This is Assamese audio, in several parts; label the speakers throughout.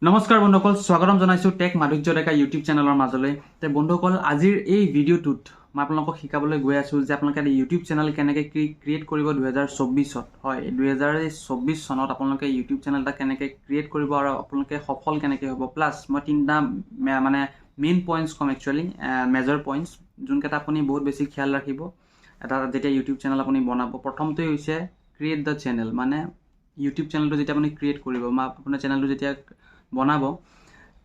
Speaker 1: নমস্কাৰ বন্ধুসকল, স্বাগতম জনাইছোঁ টেক মাধুৰ্য ডেকা ইউটিউব চেনেলৰ মাজলৈ। তে বন্ধুসকল, আজিৰ এই ভিডিঅ'টোত মই আপোনালোকক শিকাবলৈ গৈ আছোঁ যে আপোনালোকে এটা ইউটিউব চেনেল কেনেকৈ ক্ৰিয়েট কৰিব 2024-ত। হয়, 2024 চনত আপোনালোকে ইউটিউব চেনেল এটা কেনেকৈ ক্ৰিয়েট কৰিব আৰু আপোনালোকে সফল কেনেকৈ হ'ব। প্লাছ মই তিনিটা মেইন পইণ্টছ ক'ম, একচুৱেলি মেজৰ পইণ্টছ, যোনকেইটা আপুনি বহুত বেছি খিয়াল ৰাখিব এটা যেতিয়া ইউটিউব চেনেল আপুনি বনাব। প্ৰথমটোৱে হৈছে ক্ৰিয়েট দ্য চেনেল, মানে ইউটিউব চেনেলটো যেতিয়া আপুনি ক্ৰিয়েট কৰিব বা আপোনাৰ চেনেলটো যেতিয়া বনাব,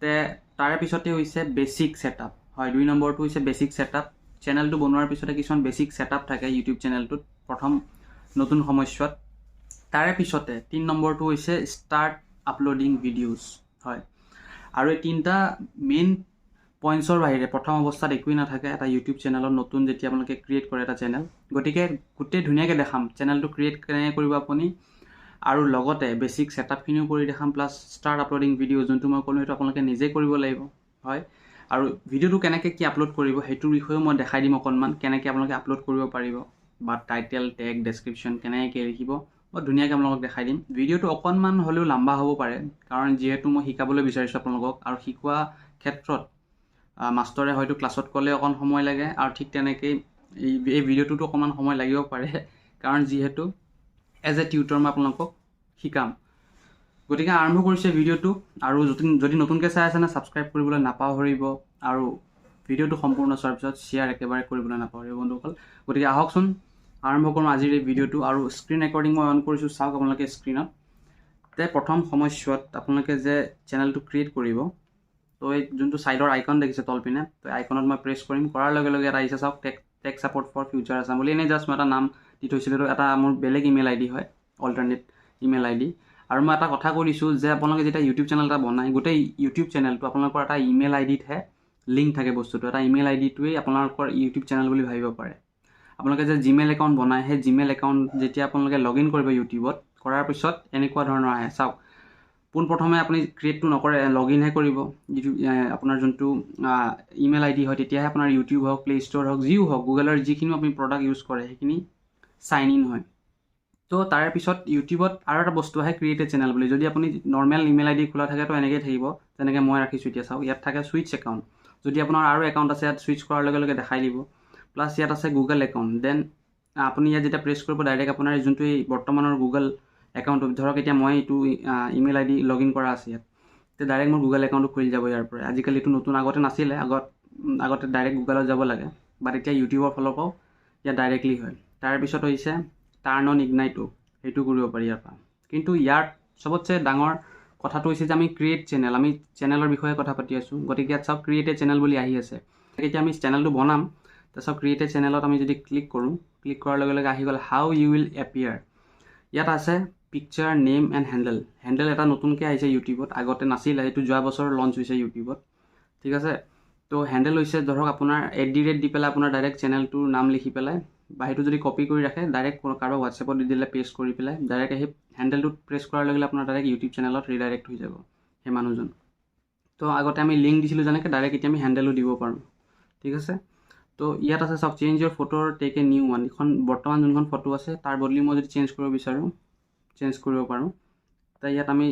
Speaker 1: তে তাৰে পিছতে হৈছে বেছিক ছেটআপ। হয়, 2 নম্বৰটো হৈছে বেছিক ছেটআপ। চেনেলটো বনোৱাৰ পিছতে কিছুমান বেছিক ছেটআপ থাকে ইউটিউব চেনেলটোত প্ৰথম নতুন সময়ছোৱাত। তাৰে পিছতে 3 নম্বৰটো হৈছে ষ্টাৰ্ট আপলোডিং ভিডিঅ'জ। হয়, আৰু এই তিনিটা মেইন পইণ্টছৰ বাহিৰে প্ৰথম অৱস্থাত একোৱেই নাথাকে এটা ইউটিউব চেনেলত। নতুন যেতিয়া আপোনালোকে ক্ৰিয়েট কৰে এটা চেনেল, গতিকে গোটেই ধুনীয়াকৈ দেখাম চেনেলটো ক্ৰিয়েট কেনেকৈ কৰিব আপুনি, আৰু লগতে বেছিক ছেটআপখিনিও কৰি দেখাম। প্লাছ ষ্টাৰ্ট আপলোডিং ভিডিঅ' যোনটো মই ক'লোঁ সেইটো আপোনালোকে নিজেই কৰিব লাগিব। হয়, আৰু ভিডিঅ'টো কেনেকৈ কি আপলোড কৰিব সেইটোৰ বিষয়েও মই দেখাই দিম অকণমান, কেনেকৈ আপোনালোকে আপলোড কৰিব পাৰিব বা টাইটেল টেগ ডেছক্ৰিপশ্যন কেনেকৈ লিখিব মই ধুনীয়াকৈ আপোনালোকক দেখাই দিম। ভিডিঅ'টো অকণমান হ'লেও লম্বা হ'ব পাৰে, কাৰণ যিহেতু মই শিকাবলৈ বিচাৰিছোঁ আপোনালোকক, আৰু শিকোৱা ক্ষেত্ৰত মাষ্টৰে হয়তো ক্লাছত ক'লে অকণ সময় লাগে, আৰু ঠিক তেনেকৈ এই ভিডিঅ'টোতো অকণমান সময় লাগিব পাৰে, কাৰণ যিহেতু এজ এ টিউটৰ মই আপোনালোকক শিকাম। গতিকে আৰম্ভ কৰিছে ভিডিঅ'টো, আৰু যদি নতুনকৈ চাই আছে ছাবস্ক্ৰাইব কৰিবলৈ নাপাহৰিব, আৰু ভিডিঅ'টো সম্পূৰ্ণ চোৱাৰ পিছত শ্বেয়াৰ একেবাৰে কৰিবলৈ নাপাহৰিব বন্ধুসকল। গতিকে আহকচোন আৰম্ভ কৰোঁ আজিৰ এই ভিডিঅ'টো। আৰু স্ক্ৰীণ ৰেকৰ্ডিং মই অন কৰিছোঁ, চাওক আপোনালোকে স্ক্ৰীণত। তে প্ৰথম সময়ছোৱাত আপোনালোকে যে চেনেলটো ক্ৰিয়েট কৰিব, তো এই যোনটো ছাইডৰ আইকন দেখিছে তলপিনে, তো আইকনত মই প্ৰেছ কৰিম। কৰাৰ লগে লগে এটা আহিছে, চাওক tech support for future Assam বুলি। এনেই জাষ্ট মই এটা নাম দি থৈছিলোঁ, এটা মোৰ বেলেগ ইমেইল আইডি হয়, অল্টাৰনেট ইমেইল আইডি। আৰু মই এটা কথা কৈ দিছোঁ যে আপোনালোকে যেতিয়া ইউটিউব চেনেল এটা বনায়, গোটেই ইউটিউব চেনেলটো আপোনালোকৰ এটা ইমেইল আইডিতহে লিংক থাকে বস্তুটো। এটা ইমেইল আইডিটোৱেই আপোনালোকৰ ইউটিউব চেনেল বুলি ভাবিব পাৰে। আপোনালোকে যে জিমেইল একাউণ্ট বনায়, সেই জিমেইল একাউণ্ট যেতিয়া আপোনালোকে লগ ইন কৰিব ইউটিউবত, কৰাৰ পিছত এনেকুৱা ধৰণৰ আহে। চাওক, পোনপ্ৰথমে আপুনি ক্ৰিয়েটটো নকৰে, লগ ইনহে কৰিব ইউটিউব আপোনাৰ যোনটো ইমেইল আইডি হয়। তেতিয়াহে আপোনাৰ ইউটিউব হওক, প্লে' ষ্ট'ৰ হওক, যিও হওক, গুগলৰ যিখিনি আপুনি প্ৰডাক্ট ইউজ কৰে সেইখিনি চাইন ইন হয়। তো তাৰে পিছত ইউটিউবত আৰু এটা বস্তু আহে, ক্ৰিয়েটেড চেনেল বুলি। যদি আপুনি নৰ্মেল ইমেইল আইডি খোলা থাকে তো এনেকৈ থাকিব, যেনেকৈ মই ৰাখিছোঁ এতিয়া। চাওক, ইয়াত থাকে ছুইচ একাউণ্ট। যদি আপোনাৰ আৰু একাউণ্ট আছে, ইয়াত ছুইচ কৰাৰ লগে লগে দেখাই দিব। প্লাছ ইয়াত আছে গুগল একাউণ্ট। দেন আপুনি ইয়াত যেতিয়া প্ৰেছ কৰিব, ডাইৰেক্ট আপোনাৰ যোনটো এই বৰ্তমানৰ গুগল একাউণ্টটো, ধৰক এতিয়া মই এইটো ইমেইল আইডি লগ ইন কৰা আছে ইয়াত, তো ডাইৰেক্ট মোৰ গুগল একাউণ্টটো খুলি যাব ইয়াৰ পৰা। আজিকালি এইটো নতুন, আগতে নাছিলে, আগতে ডাইৰেক্ট গুগলত যাব লাগে, বাট এতিয়া ইউটিউবৰ ফালৰ পৰাও ইয়াত ডাইৰেক্টলি হয়। তাৰপিছত হৈছে টাৰ্ণ অন ইগনাইটো, সেইটো কৰিব পাৰি ইয়াৰ পৰা। কিন্তু ইয়াৰ চবতছে ডাঙৰ কথাটো হৈছে যে আমি ক্ৰিয়েট চেনেল, আমি চেনেলৰ বিষয়ে কথা পাতি আছোঁ। গতিকে ইয়াত চাওক ক্ৰিয়েটেড চেনেল বুলি আহি আছে। এতিয়া আমি চেনেলটো বনাম, তাৰপিছত ক্ৰিয়েটেড চেনেলত আমি যদি ক্লিক কৰোঁ, ক্লিক কৰাৰ লগে লগে আহি গ'ল হাউ ইউ উইল এপিয়াৰ। ইয়াত আছে picture, name and handle. Handle এটা নতুনকৈ আহিছে ইউটিউবত, আগতে নাছিলে, এইটো যোৱা বছৰ লঞ্চ হৈছে ইউটিউবত, ঠিক আছে। তো হেণ্ডেল হৈছে ধৰক আপোনাৰ @ দি পেলাই আপোনাৰ ডাইৰেক্ট চেনেলটোৰ নাম লিখি পেলাই, বা সেইটো যদি কপি কৰি ৰাখে ডাইৰেক্ট কাৰোবাৰ হোৱাটছএপত দি দিলে, পেষ্ট কৰি পেলাই ডাইৰেক্ট সেই হেণ্ডেলটোত প্ৰেছ কৰাৰ লগে লগে আপোনাৰ ডাইৰেক্ট ইউটিউব চেনেলত ৰিডাইৰেক্ট হৈ যাব সেই মানুহজন। তো আগতে আমি লিংক দিছিলোঁ যেনেকৈ, ডাইৰেক্ট এতিয়া আমি হেণ্ডেলো দিব পাৰোঁ, ঠিক আছে। তো ইয়াত আছে চাওক, চেঞ্জ ইয়ৰ ফটোৰ টেক এ নিউ ওৱান। এখন বৰ্তমান যোনখন ফটো আছে তাৰ বদলি মই যদি চেঞ্জ কৰিব বিচাৰোঁ, চেঞ্জ কৰিব পাৰোঁ। তো ইয়াত আমি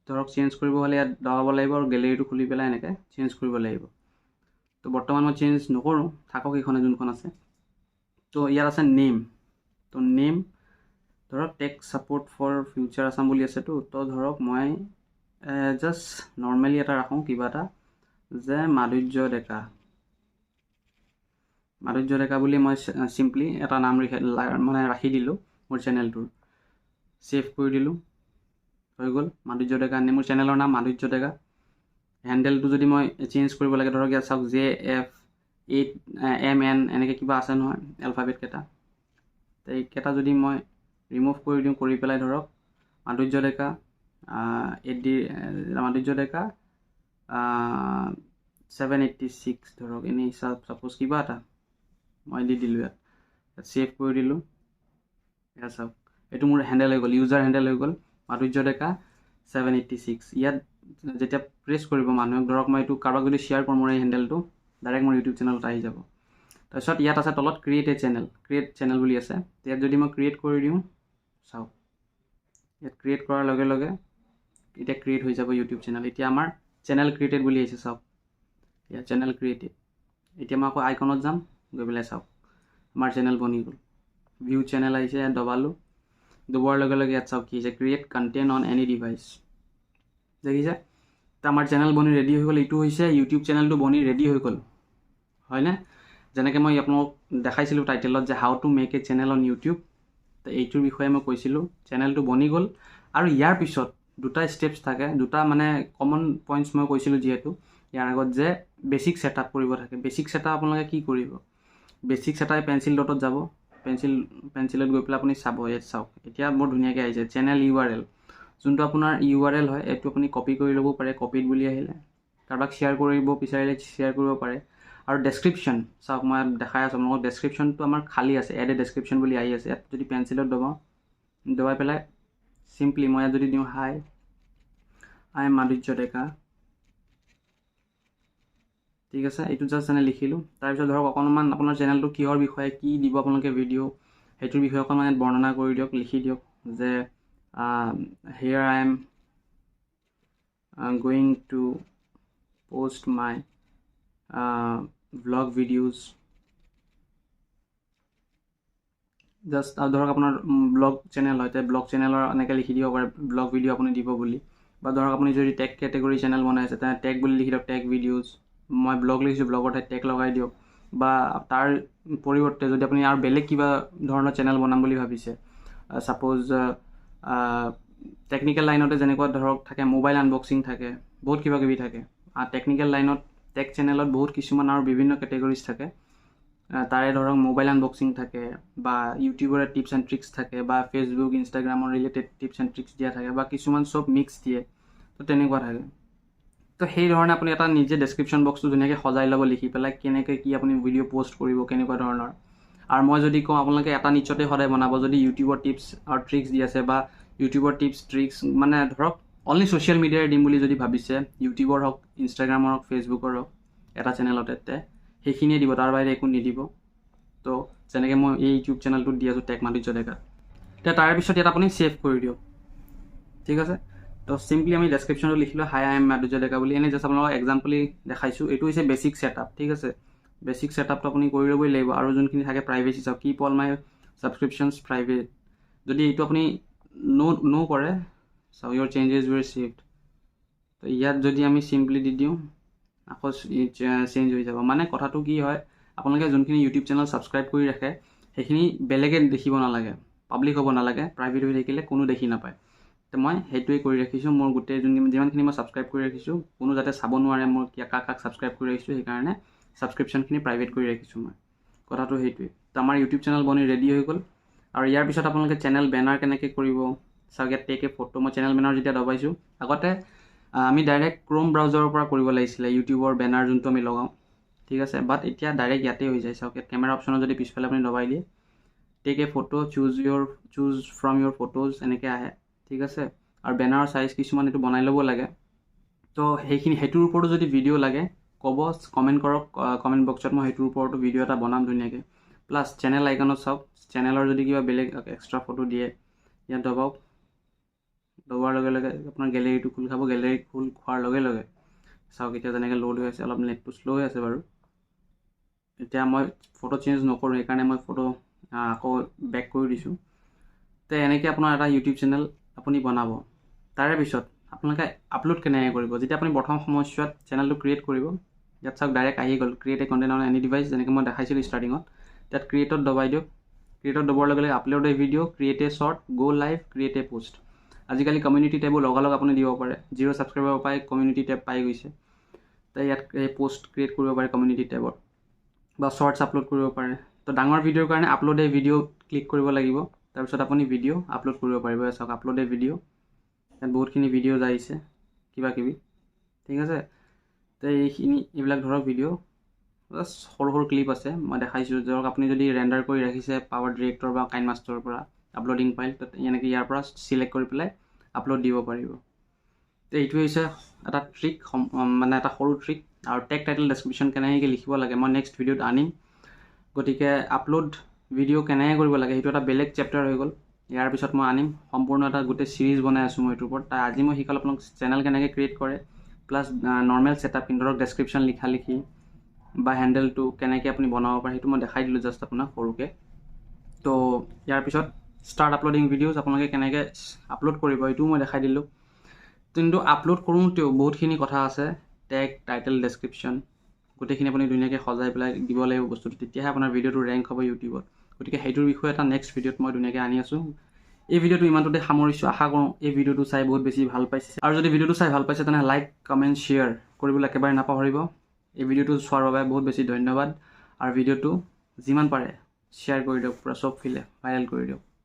Speaker 1: ধৰক চেঞ্জ কৰিব হ'লে ইয়াত দবাব লাগিব, আৰু গেলেৰীটো খুলি পেলাই এনেকৈ চেঞ্জ কৰিব লাগিব। তো বৰ্তমান মই চেঞ্জ নকৰোঁ, থাকক এইখনে যোনখন আছে। তো ইয়াত আছে নেম। তো নেম ধৰক tech support for future Assam বুলি আছেতো, তো ধৰক মই জাষ্ট নৰ্মেলি এটা ৰাখোঁ, কিবা এটা যে মাধুৰ্য ডেকা বুলি মই চিম্পলি এটা নাম মানে ৰাখি দিলোঁ মোৰ চেনেলটোৰ। ছেভ কৰি দিলোঁ, হৈ গ'ল মাধুৰ্য ডেকা। মোৰ চেনেলৰ নাম মাধুৰ্য ডেকা। হেণ্ডেলটো যদি মই চেঞ্জ কৰিব লাগে, ধৰক ইয়াত চাওক JF8MN এনেকৈ কিবা আছে নহয় এলফাবেট কেইটা, তো এইকেইটা যদি মই ৰিমুভ কৰি দিওঁ, কৰি পেলাই ধৰক মাধুৰ্য ডেকা মাধুৰ্য ডেকা 786 ধৰক, এনেই ছাপ'জ কিবা এটা মই দি দিলোঁ ইয়াত, ছেভ কৰি দিলোঁ। ইয়াত চাওক এইটো মোৰ হেণ্ডেল হৈ গ'ল, ইউজাৰ হেণ্ডেল হৈ গ'ল মাধুৰ্য ডেকা 786। ইয়াত যেতিয়া প্ৰেছ কৰিব মানুহক, ধৰক মই এইটো কাৰোবাক যদি শ্বেয়াৰ কৰোঁ মোৰ এই হেণ্ডেলটো, ডাইৰেক্ট মোৰ ইউটিউব চেনেলত আহি যাব। তাৰপিছত ইয়াত আছে তলত ক্ৰিয়েট চেনেল বুলি আছে। ইয়াত যদি মই ক্ৰিয়েট কৰি দিওঁ, চাওক ইয়াত ক্ৰিয়েট কৰাৰ লগে লগে এতিয়া ক্ৰিয়েট হৈ যাব ইউটিউব চেনেল। এতিয়া আমাৰ চেনেল ক্ৰিয়েটেড বুলি আহিছে, চাওক ইয়াত চেনেল ক্ৰিয়েটেড। এতিয়া মই আকৌ আইকনত যাম, গৈ পেলাই চাওক আমাৰ চেনেল বনি গ'ল। ভিউ চেনেল আহিছে, ইয়াত দবালোঁ, দবোৱাৰ লগে লগে ইয়াত চাওক কি হৈছে, create content on any device. দেখিছে, তো আমাৰ চেনেল বনি ৰেডি হৈ গ'ল। এইটো হৈছে ইউটিউব চেনেলটো বনি ৰেডি হৈ গ'ল, হয়নে? যেনেকৈ মই আপোনালোকক দেখাইছিলোঁ টাইটেলত যে how to make a channel on YouTube, তো এইটোৰ বিষয়ে মই কৈছিলোঁ। চেনেলটো বনি গ'ল আৰু ইয়াৰ পিছত দুটা ষ্টেপছ থাকে, দুটা মানে কমন পইণ্টছ মই কৈছিলোঁ যিহেতু ইয়াৰ আগত, যে বেছিক ছেটআপ কৰিব থাকে। বেছিক ছেটআপ আপোনালোকে কি কৰিব? বেছিক ছেটআপ পেঞ্চিল ডটত যাব, পেঞ্চিলত গৈ পেলাই আপুনি চাব, ইয়াত চাওক এতিয়া বৰ ধুনীয়াকৈ আহিছে চেনেল URL। যোনটো আপোনাৰ URL হয় এইটো আপুনি কপি কৰি ল'ব পাৰে, কপিড বুলি আহিলে। কাৰোবাক শ্বেয়াৰ কৰিব বিচাৰিলে শ্বেয়াৰ কৰিব পাৰে। আৰু ডেছক্ৰিপশ্যন চাওক, মই দেখাই আছোঁ আপোনালোকক, ডেছক্ৰিপশ্যনটো আমাৰ খালী আছে, এড এ ডেছক্ৰিপশ্যন বুলি আহি আছে। ইয়াত যদি পেঞ্চিলত দবাই পেলাই চিম্পলি মই ইয়াত যদি দিওঁ হাই আই এম মাধুৰ্য ডেকা, ঠিক আছে, এইটো জাষ্ট এনে লিখিলোঁ। তাৰপিছত ধৰক অকণমান আপোনাৰ চেনেলটো কিহৰ বিষয়ে কি দিব আপোনালোকে ভিডিঅ', সেইটোৰ বিষয়ে অকণমান ইয়াত বৰ্ণনা কৰি দিয়ক, লিখি দিয়ক যে here I am going to post my vlog videos, just ধৰক আপোনাৰ ব্লগ চেনেল হয়, ব্লগ চেনেলৰ এনেকৈ লিখি দিব পাৰে ব্লগ ভিডিঅ' আপুনি দিব বুলি। বা ধৰক আপুনি যদি টেক কেটেগৰী চেনেল বনাইছে তেনে টেক বুলি লিখি দিয়ক, টেক ভিডিঅ'জ। মই ব্লগ লিখিছোঁ, ব্লগৰ ঠাইত টেক লগাই দিয়ক। বা তাৰ পৰিৱৰ্তে যদি আপুনি আৰু বেলেগ কিবা ধৰণৰ চেনেল বনাম বুলি ভাবিছে, ছাপ'জ টেকনিকেল লাইনতে যেনেকুৱা ধৰক থাকে, মোবাইল আনবক্সিং থাকে, বহুত কিবা কিবি থাকে। টেকনিকেল লাইনত টেক চেনেলত বহুত কিছুমান আৰু বিভিন্ন কেটেগৰিজ থাকে। তাৰে ধৰক মোবাইল আনবক্সিং থাকে, বা ইউটিউবৰে টিপছ এণ্ড ট্ৰিক্স থাকে, বা ফেচবুক ইনষ্টাগ্ৰামৰ ৰিলেটেড টিপছ এণ্ড ট্ৰিক্স দিয়া থাকে, বা কিছুমান চব মিক্স দিয়ে, তো তেনেকুৱা থাকে। তো সেই ধৰণে আপুনি এটা নিজে ডেছক্ৰিপশ্যন বক্সটো ধুনীয়াকৈ সজাই ল'ব, লিখি পেলাই কেনেকৈ কি আপুনি ভিডিঅ' পষ্ট কৰিব, কেনেকুৱা ধৰণৰ। আৰু মই যদি কওঁ আপোনালোকে এটা নিশ্চয়তে সদায় বনাব, যদি ইউটিউবৰ টিপছ আৰু ট্ৰিক্স দি আছে, বা ইউটিউবৰ টিপছ ট্ৰিক্স মানে ধৰক অনলি ছ'চিয়েল মিডিয়াৰ দিম বুলি যদি ভাবিছে, ইউটিউবৰ হওক, ইনষ্টাগ্ৰামৰ হওক, ফেচবুকৰ হওক, এটা চেনেলতে সেইখিনিয়ে দিব, তাৰ বাহিৰে একো নিদিব। তো যেনেকৈ মই এই ইউটিউব চেনেলটোত দি আছোঁ টেক মাধুৰ্য ডেকা, এতিয়া তাৰে পিছত ইয়াত আপুনি ছেভ কৰি দিয়ক, ঠিক আছে। তো চিম্পলি আমি ডেছক্ৰিপশ্যনটো লিখিলোঁ হাই আই এম মাধুৰ্য ডেকা বুলি। এনেই জাষ্ট আপোনালোকক এক্সাম্পলি দেখাইছোঁ। এইটো হৈছে বেছিক ছেটআপ, ঠিক আছে। বেছিক ছেটআপটো আপুনি কৰি ল'বই লাগিব। আৰু যোনখিনি থাকে প্ৰাইভেচি, চাওক কিপ অল মাই ছাবস্ক্ৰিপশ্যনছ প্ৰাইভেট, যদি এইটো আপুনি ন' কৰে, চাওক ইয়ৰ চেঞ্জেছ উইৰ ৰিচিভড, তো ইয়াত যদি আমি চিম্পলি দি দিওঁ আকৌ চেঞ্জ হৈ যাব। মানে কথাটো কি হয়, আপোনালোকে যোনখিনি ইউটিউব চেনেল ছাবস্ক্ৰাইব কৰি ৰাখে সেইখিনি বেলেগে দেখিব নালাগে, পাব্লিক হ'ব নালাগে, প্ৰাইভেট হৈ থাকিলে কোনো দেখি নাপায়। তো মই সেইটোৱে কৰি ৰাখিছোঁ, মোৰ গোটেই যিমানখিনি মই ছাবস্ক্ৰাইব কৰি ৰাখিছোঁ কোনো যাতে চাব নোৱাৰে মোৰ কাক কাক ছাবস্ক্ৰাইব কৰি ৰাখিছোঁ, সেইকাৰণে ছাবস্ক্ৰিপশ্যনখিনি প্ৰাইভেট কৰি ৰাখিছোঁ মই। কথাটো সেইটোৱে। তো আমাৰ ইউটিউব চেনেল বনি ৰেডি হৈ গ'ল। আৰু ইয়াৰ পিছত আপোনালোকে চেনেল বেনাৰ কেনেকৈ কৰিব, চাওক ইয়াত টেক এ ফটো। মই চেনেল বেনাৰ যেতিয়া দবাইছোঁ, আগতে আমি ডাইৰেক্ট ক্ৰোম ব্ৰাউজাৰৰ পৰা কৰিব লাগিছিলে ইউটিউবৰ বেনাৰ যোনটো আমি লগাওঁ, ঠিক আছে। বাট এতিয়া ডাইৰেক্ট ইয়াতে হৈ যায়। চাওক ইয়াত কেমেৰা অপশ্যনত যদি পিছফালে আপুনি দবাই দিয়ে, take a photo, choose from your photos এনেকৈ আহে, ঠিক আছে। আৰু বেনাৰৰ চাইজ কিছুমান এইটো বনাই ল'ব লাগে। তো সেইটোৰ ওপৰতো যদি ভিডিঅ' লাগে ক'ব, কমেণ্ট কৰক কমেণ্ট বক্সত, মই সেইটোৰ ওপৰতো ভিডিঅ' এটা বনাম ধুনীয়াকৈ। প্লাছ চেনেল আইকনত চাওক, চেনেলৰ যদি কিবা বেলেগ এক্সট্ৰা ফটো দিয়ে ইয়াত দবাওক, দবোৱাৰ লগে লগে আপোনাৰ গেলেৰীটো খোল খাব। গেলেৰী খোল খোৱাৰ লগে লগে চাওক এতিয়া যেনেকৈ লোড হৈ আছে, অলপ নেটটো শ্ল' হৈ আছে বাৰু। এতিয়া মই ফটো চেঞ্জ নকৰোঁ, সেইকাৰণে মই ফটো আকৌ বেক কৰি দিছোঁ। তো এনেকৈ আপোনাৰ এটা ইউটিউব চেনেল আপুনি বনাব। তাৰে পিছত আপোনালোকে আপলোড কেনেকৈ কৰিব, যেতিয়া আপুনি প্ৰথম সময়ছোৱাত চেনেলটো ক্ৰিয়েট কৰিব, ইয়াত চাওক ডাইৰেক্ট আহি গ'ল create A content on any device, যেনেকৈ মই দেখাইছিলোঁ ষ্টাৰ্টিঙত। তাত ক্ৰিয়েটত দবাই দিয়ক, ক্ৰিয়েটত দবোৱাৰ লগে লগে আপলোড এ ভিডিঅ', ক্ৰিয়েট এ শ্বৰ্ট, গ' লাইভ, ক্ৰিয়েট এ পোষ্ট। আজিকালি কমিউনিটি টেবো লগালগ আপুনি দিব পাৰে, 0 ছাবস্ক্ৰাইবাৰৰ পৰাই কমিউনিটি টেব পাই গৈছে। তো ইয়াত এই পোষ্ট ক্ৰিয়েট কৰিব পাৰে কমিউনিটি টেবত, বা শ্বৰ্টছ আপলোড কৰিব পাৰে। তো ডাঙৰ ভিডিঅ'ৰ কাৰণে আপলোড এ ভিডিঅ' ক্লিক কৰিব লাগিব, তাৰপিছত আপুনি ভিডিঅ' আপলোড কৰিব পাৰিব। চাওক আপলোড এ ভিডিঅ', ইয়াত বহুতখিনি ভিডিঅ'জ আহিছে কিবা কিবি, ঠিক আছে। তো এইবিলাক ধৰক ভিডিঅ' জাষ্ট সৰু সৰু ক্লিপ আছে, মই দেখাইছোঁ। ধৰক আপুনি যদি ৰেণ্ডাৰ কৰি ৰাখিছে পাৱাৰ ডিৰেক্টৰ বা কাইন মাষ্টাৰৰ পৰা আপলোডিং ফাইল, তো এনেকৈ ইয়াৰ পৰা চিলেক্ট কৰি পেলাই আপলোড দিব পাৰিব। তো এইটোৱে হৈছে এটা ট্ৰিক, মানে এটা সৰু ট্ৰিক। আৰু টেগ টাইটেল ডেছক্ৰিপশ্যন কেনেকৈ লিখিব লাগে মই নেক্সট ভিডিঅ'ত আনিম। গতিকে আপলোড ভিডিঅ' কেনেকৈ কৰিব লাগে সেইটো এটা বেলেগ চেপ্টাৰ হৈ গ'ল। ইয়াৰ পিছত মই আনিম সম্পূৰ্ণ এটা গোটেই চিৰিজ বনাই আছোঁ মই এইটোৰ ওপৰত। তাই আজি মই শিকালোঁ আপোনালোক চেনেল কেনেকৈ ক্ৰিয়েট কৰে, প্লাছ নৰ্মেল ছেটআপ ধৰক ডেছক্ৰিপশ্যন লিখি বা হেণ্ডেলটো কেনেকৈ আপুনি বনাব পাৰে সেইটো মই দেখাই দিলোঁ জাষ্ট আপোনাক সৰুকৈ। তো ইয়াৰ পিছত ষ্টাৰ্ট আপলোডিং ভিডিঅ'জ আপোনালোকে কেনেকৈ আপলোড কৰিব এইটোও মই দেখাই দিলোঁ। কিন্তু আপলোড কৰোঁতেও বহুতখিনি কথা আছে, টেগ, টাইটেল, ডেছক্ৰিপশ্যন গোটেইখিনি আপুনি ধুনীয়াকৈ সজাই পেলাই দিব লাগিব বস্তুটো, তেতিয়াহে আপোনাৰ ভিডিঅ'টো ৰেংক হ'ব ইউটিউবত। গতিকে সেইটোৰ বিষয়ে এটা নেক্সট ভিডিঅ'ত মই ধুনীয়াকৈ আনি আছোঁ। এই ভিডিঅ'টো ইমানটোতে সামৰিছোঁ। আশা কৰোঁ এই ভিডিঅ'টো চাই বহুত বেছি ভাল পাইছে, আৰু যদি ভিডিঅ'টো চাই ভাল পাইছে তেনেহ'লে লাইক, কমেণ্ট, শ্বেয়াৰ কৰিবলৈ একেবাৰে নাপাহৰিব। এই ভিডিঅ'টো চোৱাৰ বাবে বহুত বেছি ধন্যবাদ, আৰু ভিডিঅ'টো যিমান পাৰে শ্বেয়াৰ কৰি দিয়ক, পূৰা চব ফালে ভাইৰেল কৰি দিয়ক।